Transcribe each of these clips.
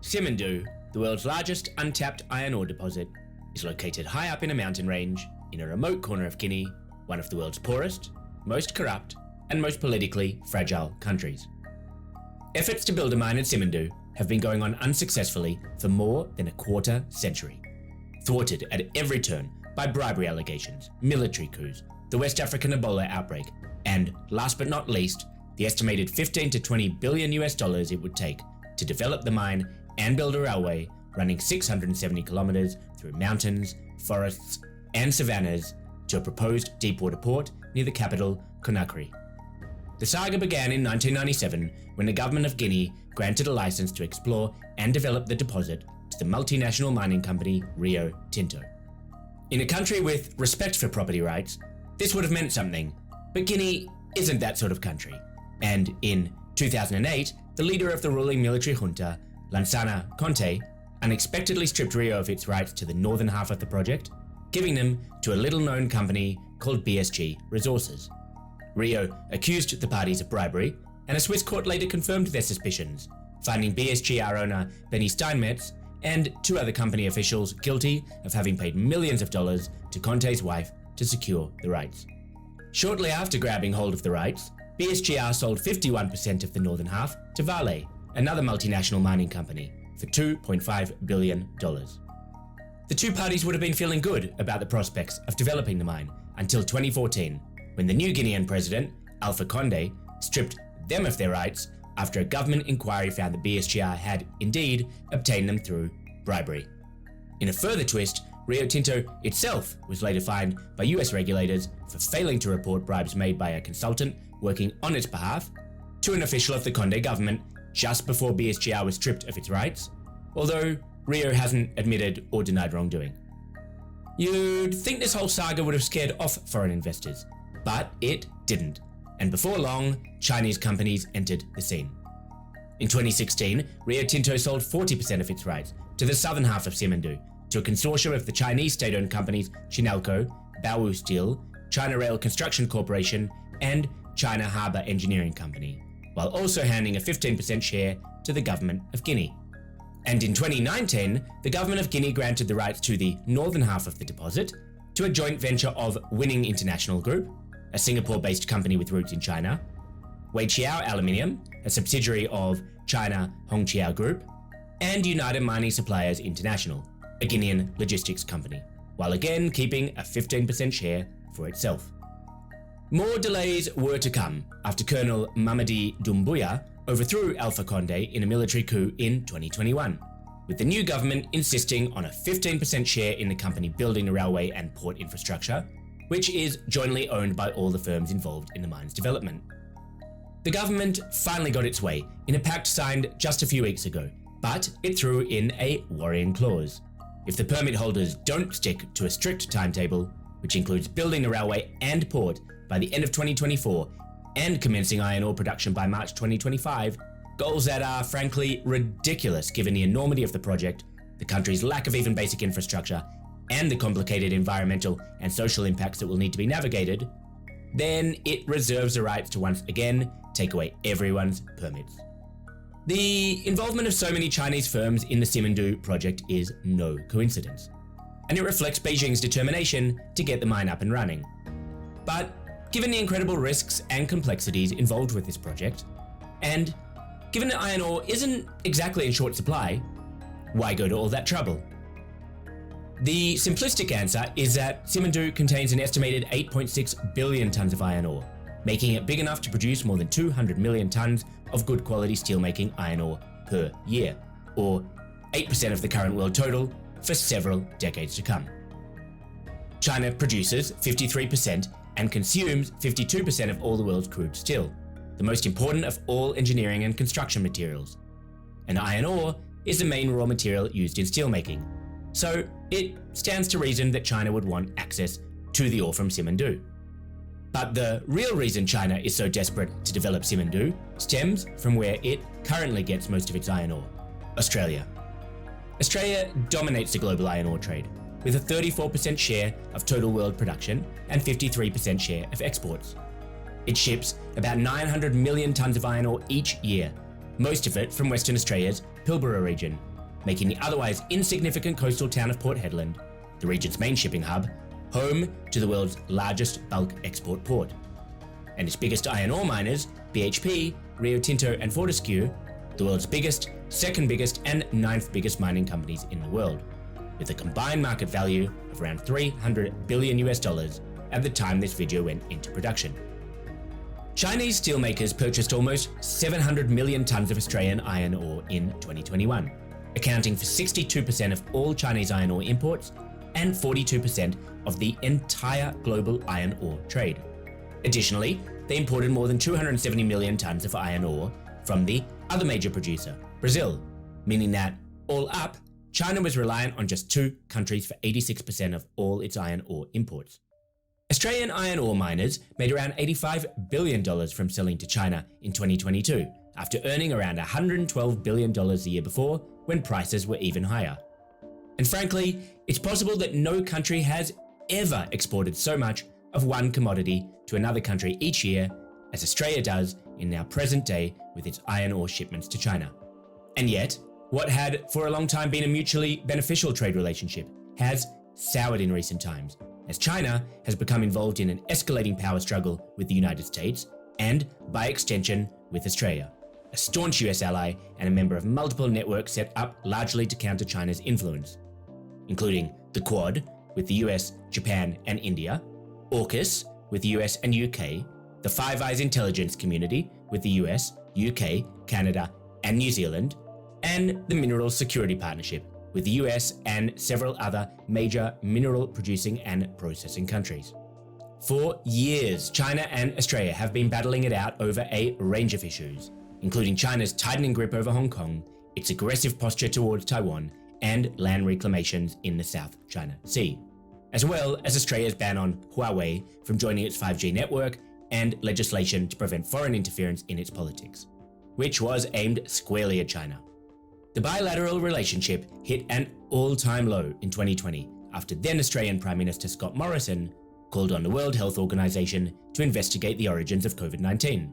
Simandou, the world's largest untapped iron ore deposit, is located high up in a mountain range in a remote corner of Guinea, one of the world's poorest, most corrupt, and most politically fragile countries. Efforts to build a mine at Simandou have been going on unsuccessfully for more than a quarter century, thwarted at every turn by bribery allegations, military coups, the West African Ebola outbreak, and, last but not least, the estimated 15 to 20 billion US dollars it would take to develop the mine and build a railway running 670 kilometers through mountains, forests, and savannas to a proposed deepwater port near the capital, Conakry. The saga began in 1997 when the government of Guinea granted a license to explore and develop the deposit to the multinational mining company Rio Tinto. In a country with respect for property rights, this would have meant something, but Guinea isn't that sort of country. And in 2008, the leader of the ruling military junta, Lansana Conté, unexpectedly stripped Rio of its rights to the northern half of the project, giving them to a little-known company called BSG Resources. Rio accused the parties of bribery, and a Swiss court later confirmed their suspicions, finding BSGR owner Benny Steinmetz and two other company officials guilty of having paid millions of dollars to Conté's wife to secure the rights. Shortly after grabbing hold of the rights, BSGR sold 51% of the northern half to Vale, another multinational mining company, for $2.5 billion. The two parties would have been feeling good about the prospects of developing the mine until 2014, when the new Guinean president, Alpha Condé, stripped them of their rights after a government inquiry found that BSGR had indeed obtained them through bribery. In a further twist, Rio Tinto itself was later fined by US regulators for failing to report bribes made by a consultant working on its behalf to an official of the Condé government just before BSGR was stripped of its rights, although Rio hasn't admitted or denied wrongdoing. You'd think this whole saga would have scared off foreign investors, but it didn't, and before long, Chinese companies entered the scene. In 2016, Rio Tinto sold 40% of its rights to the southern half of Simandou to a consortium of the Chinese state-owned companies Chinalco, Baowu Steel, China Rail Construction Corporation, and China Harbour Engineering Company, while also handing a 15% share to the government of Guinea. And in 2019, the government of Guinea granted the rights to the northern half of the deposit to a joint venture of Winning International Group, a Singapore-based company with roots in China, Weiqiao Aluminium, a subsidiary of China Hongqiao Group, and United Mining Suppliers International, a Guinean logistics company, while again keeping a 15% share for itself. More delays were to come after Colonel Mamadi Doumbouya overthrew Alpha Condé in a military coup in 2021, with the new government insisting on a 15% share in the company building the railway and port infrastructure, which is jointly owned by all the firms involved in the mine's development. The government finally got its way in a pact signed just a few weeks ago, but it threw in a worrying clause. If the permit holders don't stick to a strict timetable, which includes building the railway and port by the end of 2024 and commencing iron ore production by March 2025, goals that are frankly ridiculous given the enormity of the project, the country's lack of even basic infrastructure, and the complicated environmental and social impacts that will need to be navigated, then it reserves the rights to once again take away everyone's permits. The involvement of so many Chinese firms in the Simandou project is no coincidence, and it reflects Beijing's determination to get the mine up and running. But given the incredible risks and complexities involved with this project, and given that iron ore isn't exactly in short supply, why go to all that trouble? The simplistic answer is that Simandou contains an estimated 8.6 billion tons of iron ore, making it big enough to produce more than 200 million tons of good quality steelmaking iron ore per year, or 8% of the current world total for several decades to come. China produces 53% and consumes 52% of all the world's crude steel, the most important of all engineering and construction materials. And iron ore is the main raw material used in steelmaking, so it stands to reason that China would want access to the ore from Simandou. But the real reason China is so desperate to develop Simandou stems from where it currently gets most of its iron ore: Australia. Australia dominates the global iron ore trade, with a 34% share of total world production and 53% share of exports. It ships about 900 million tons of iron ore each year, most of it from Western Australia's Pilbara region, making the otherwise insignificant coastal town of Port Hedland, the region's main shipping hub, home to the world's largest bulk export port. And its biggest iron ore miners, BHP, Rio Tinto and Fortescue, the world's biggest, second biggest and ninth biggest mining companies in the world, with a combined market value of around $300 billion at the time this video went into production. Chinese steelmakers purchased almost 700 million tonnes of Australian iron ore in 2021, accounting for 62% of all Chinese iron ore imports and 42% of the entire global iron ore trade. Additionally, they imported more than 270 million tonnes of iron ore from the other major producer, Brazil, meaning that, all up, China was reliant on just two countries for 86% of all its iron ore imports. Australian iron ore miners made around $85 billion from selling to China in 2022, after earning around $112 billion the year before, when prices were even higher. And frankly, it's possible that no country has ever exported so much of one commodity to another country each year as Australia does in our present day with its iron ore shipments to China. And yet, what had for a long time been a mutually beneficial trade relationship has soured in recent times, as China has become involved in an escalating power struggle with the United States and, by extension, with Australia, a staunch US ally and a member of multiple networks set up largely to counter China's influence, including the Quad with the US, Japan and India, AUKUS with the US and UK, the Five Eyes intelligence community with the US, UK, Canada and New Zealand, and the Mineral Security Partnership with the US and several other major mineral producing and processing countries. For years, China and Australia have been battling it out over a range of issues, including China's tightening grip over Hong Kong, its aggressive posture towards Taiwan, and land reclamations in the South China Sea, as well as Australia's ban on Huawei from joining its 5G network and legislation to prevent foreign interference in its politics, which was aimed squarely at China. The bilateral relationship hit an all-time low in 2020 after then Australian Prime Minister Scott Morrison called on the World Health Organization to investigate the origins of COVID-19.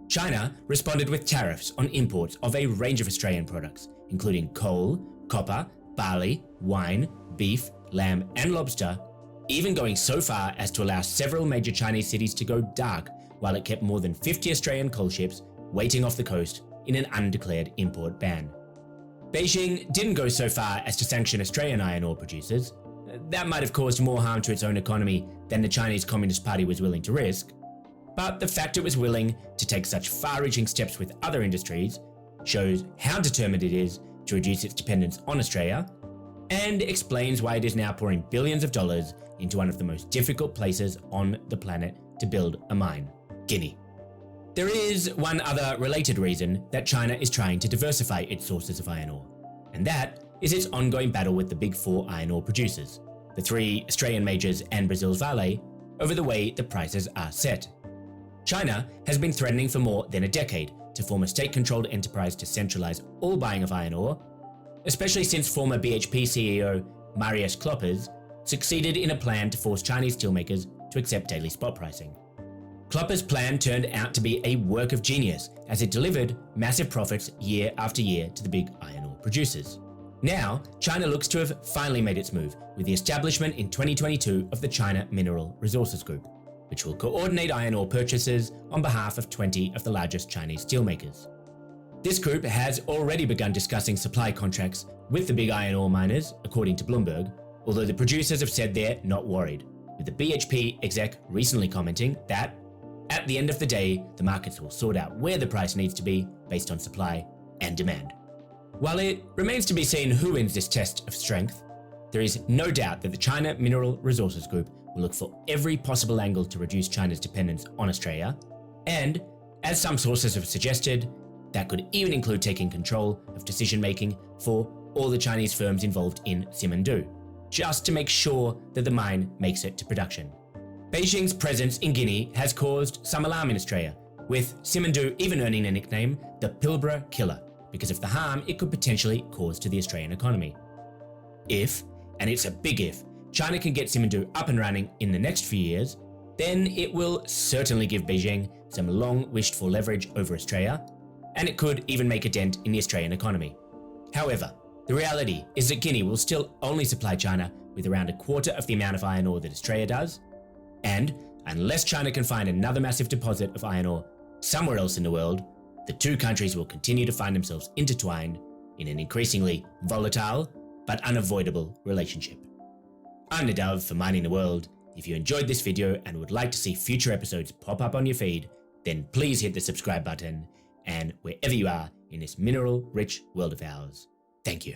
China responded with tariffs on imports of a range of Australian products, including coal, copper, barley, wine, beef, lamb and lobster, even going so far as to allow several major Chinese cities to go dark while it kept more than 50 Australian coal ships waiting off the coast in an undeclared import ban. Beijing didn't go so far as to sanction Australian iron ore producers. That might have caused more harm to its own economy than the Chinese Communist Party was willing to risk, but the fact it was willing to take such far-reaching steps with other industries shows how determined it is to reduce its dependence on Australia, and explains why it is now pouring billions of dollars into one of the most difficult places on the planet to build a mine, Guinea. There is one other related reason that China is trying to diversify its sources of iron ore, and that is its ongoing battle with the big four iron ore producers, the three Australian majors and Brazil's Vale, over the way the prices are set. China has been threatening for more than a decade to form a state-controlled enterprise to centralize all buying of iron ore, especially since former BHP CEO Marius Kloppers succeeded in a plan to force Chinese steelmakers to accept daily spot pricing. Kloppers' plan turned out to be a work of genius as it delivered massive profits year after year to the big iron ore producers. Now, China looks to have finally made its move with the establishment in 2022 of the China Mineral Resources Group, which will coordinate iron ore purchases on behalf of 20 of the largest Chinese steelmakers. This group has already begun discussing supply contracts with the big iron ore miners, according to Bloomberg, although the producers have said they're not worried, with the BHP exec recently commenting that, at the end of the day, the markets will sort out where the price needs to be based on supply and demand. While it remains to be seen who wins this test of strength, there is no doubt that the China Mineral Resources Group will look for every possible angle to reduce China's dependence on Australia, and, as some sources have suggested, that could even include taking control of decision-making for all the Chinese firms involved in Simandou, just to make sure that the mine makes it to production. Beijing's presence in Guinea has caused some alarm in Australia, with Simandou even earning a nickname, the Pilbara Killer, because of the harm it could potentially cause to the Australian economy. If, and it's a big if, China can get Simandou up and running in the next few years, then it will certainly give Beijing some long wished for leverage over Australia, and it could even make a dent in the Australian economy. However, the reality is that Guinea will still only supply China with around a quarter of the amount of iron ore that Australia does, and unless China can find another massive deposit of iron ore somewhere else in the world, the two countries will continue to find themselves intertwined in an increasingly volatile but unavoidable relationship. I'm Nadav for Mining the World. If you enjoyed this video and would like to see future episodes pop up on your feed, then please hit the subscribe button and wherever you are in this mineral-rich world of ours. Thank you.